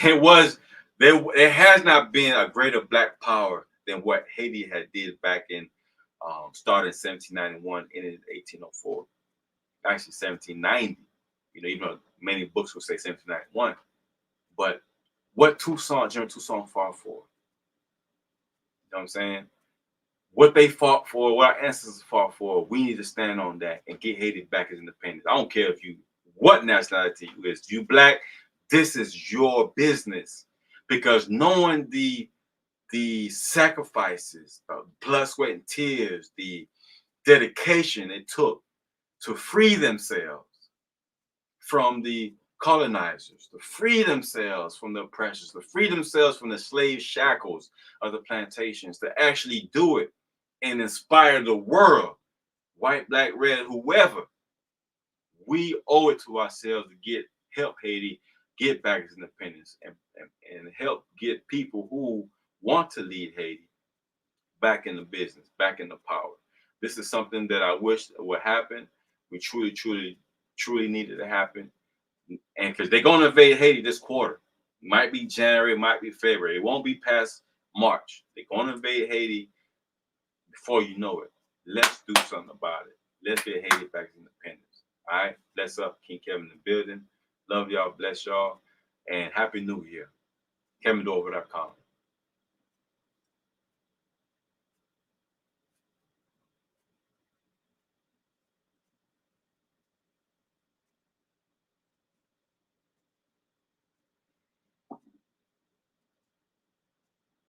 There has not been a greater Black power than what Haiti had did back in, started in 1791, ended in 1804. Actually 1790, even though many books will say 1791. But what General Toussaint fought for, you know what I'm saying? What they fought for, what our ancestors fought for, we need to stand on that and get Haiti back as independence. I don't care what nationality you is. You Black, this is your business. Because knowing the sacrifices, blood, sweat, and tears, the dedication it took to free themselves from the colonizers, to free themselves from the oppressors, to free themselves from the slave shackles of the plantations, to actually do it and inspire the world, white, black, red, whoever. We owe it to ourselves to help Haiti get back its independence and help get people who want to lead Haiti back in the business, back in the power. This is something that I wish would happen. We truly, truly, truly need it to happen. And because they're going to invade Haiti this quarter. Might be January, might be February. It won't be past March. They're going to invade Haiti before you know it. Let's do something about it. Let's get Haiti back to independence. All right? Bless up. King Kevin in the building. Love y'all. Bless y'all. And Happy New Year. kevindorival.com.